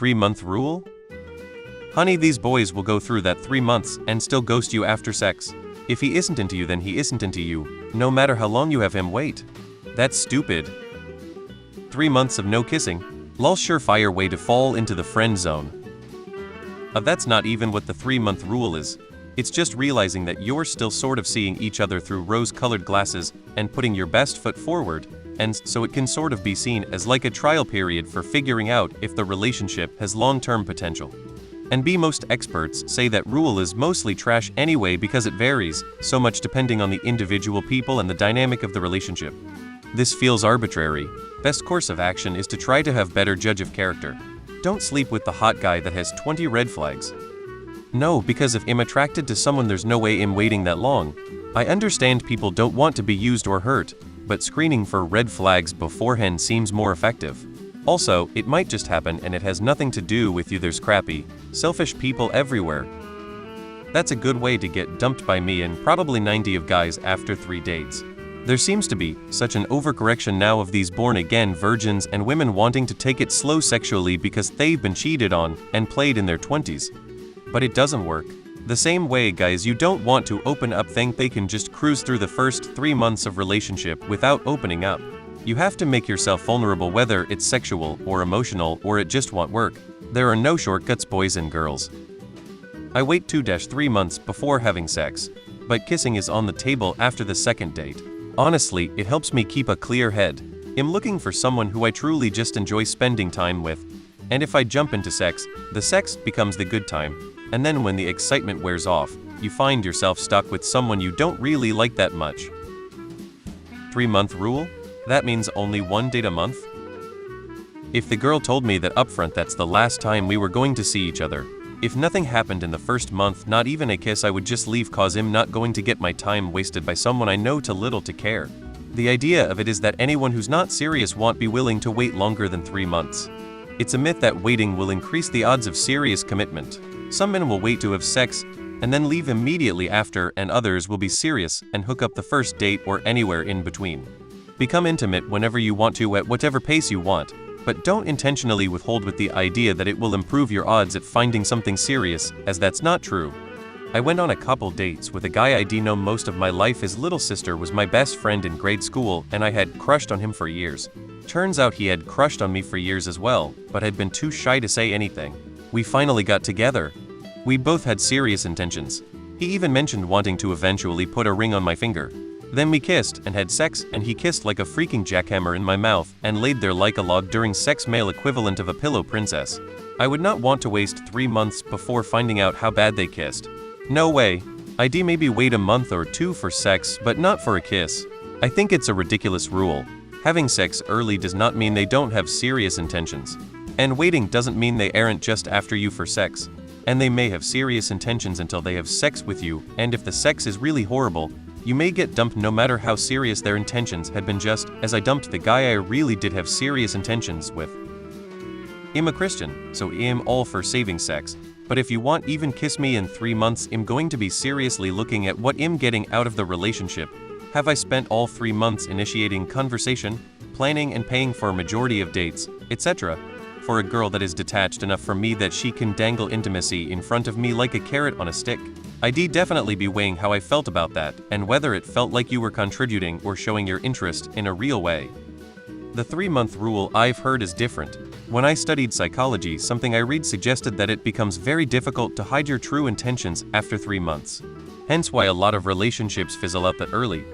3-month rule? Honey, these boys will go through that 3 months and still ghost you after sex. If he isn't into you, then he isn't into you, no matter how long you have him wait. That's stupid. 3 months of no kissing? Lol, surefire way to fall into the friend zone. That's not even what the 3-month rule is. It's just realizing that you're still sort of seeing each other through rose-colored glasses and putting your best foot forward, and so it can sort of be seen as like a trial period for figuring out if the relationship has long-term potential. And most experts say that rule is mostly trash anyway because it varies so much depending on the individual people and the dynamic of the relationship. This feels arbitrary. Best course of action is to try to have better judge of character. Don't sleep with the hot guy that has 20 red flags. No, because if I'm attracted to someone, there's no way I'm waiting that long. I understand people don't want to be used or hurt, but screening for red flags beforehand seems more effective. Also, it might just happen and it has nothing to do with you. There's crappy, selfish people everywhere. That's a good way to get dumped by me and probably 90 of guys after 3 dates. There seems to be such an overcorrection now of these born-again virgins and women wanting to take it slow sexually because they've been cheated on and played in their 20s. But it doesn't work. The same way, guys, you don't want to open up, think they can just cruise through the first 3 months of relationship without opening up. You have to make yourself vulnerable, whether it's sexual or emotional or it just won't work. There are no shortcuts, boys and girls. I wait 2-3 months before having sex, but kissing is on the table after the second date. Honestly, it helps me keep a clear head. I'm looking for someone who I truly just enjoy spending time with. And if I jump into sex, the sex becomes the good time. And then when the excitement wears off, you find yourself stuck with someone you don't really like that much. 3-month rule? That means only 1 date a month? If the girl told me that upfront that's the last time we were going to see each other, if nothing happened in the first month, not even a kiss, I would just leave, cause I'm not going to get my time wasted by someone I know too little to care. The idea of it is that anyone who's not serious won't be willing to wait longer than 3 months. It's a myth that waiting will increase the odds of serious commitment. Some men will wait to have sex and then leave immediately after, and others will be serious and hook up the first date or anywhere in between. Become intimate whenever you want to, at whatever pace you want, but don't intentionally withhold with the idea that it will improve your odds at finding something serious, as that's not true. I went on a couple dates with a guy I'd known most of my life. His little sister was my best friend in grade school, and I had crushed on him for years. Turns out he had crushed on me for years as well, but had been too shy to say anything. We finally got together. We both had serious intentions. He even mentioned wanting to eventually put a ring on my finger. Then we kissed and had sex, and he kissed like a freaking jackhammer in my mouth and laid there like a log during sex, male equivalent of a pillow princess. I would not want to waste 3 months before finding out how bad they kissed. No way. I'd maybe wait a month or 2 for sex, but not for a kiss. I think it's a ridiculous rule. Having sex early does not mean they don't have serious intentions. And waiting doesn't mean they aren't just after you for sex. And they may have serious intentions until they have sex with you, and if the sex is really horrible, you may get dumped no matter how serious their intentions had been, just as I dumped the guy I really did have serious intentions with. I'm a Christian, so I'm all for saving sex, but if you want even kiss me in 3 months, I'm going to be seriously looking at what I'm getting out of the relationship. Have I spent all 3 months initiating conversation, planning and paying for a majority of dates, etc., for a girl that is detached enough from me that she can dangle intimacy in front of me like a carrot on a stick? I'd definitely be weighing how I felt about that, and whether it felt like you were contributing or showing your interest in a real way. The 3-month rule, I've heard, is different. When I studied psychology, something I read suggested that it becomes very difficult to hide your true intentions after 3 months. Hence why a lot of relationships fizzle out that early.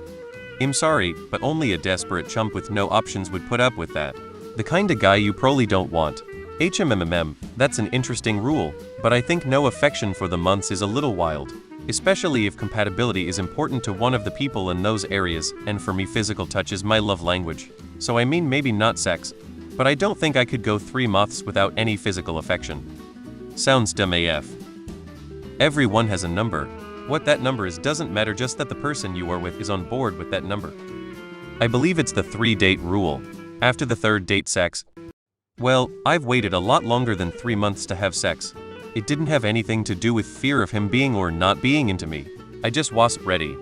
I'm sorry, but only a desperate chump with no options would put up with that. The kind of guy you probably don't want. That's an interesting rule, but I think no affection for the months is a little wild. Especially if compatibility is important to one of the people in those areas, and for me physical touch is my love language. So I mean, maybe not sex, but I don't think I could go 3 months without any physical affection. Sounds dumb AF. Everyone has a number. What that number is doesn't matter, just that the person you are with is on board with that number. I believe it's the 3-date rule. After the 3rd date, sex. Well, I've waited a lot longer than 3 months to have sex. It didn't have anything to do with fear of him being or not being into me. I just wasn't ready.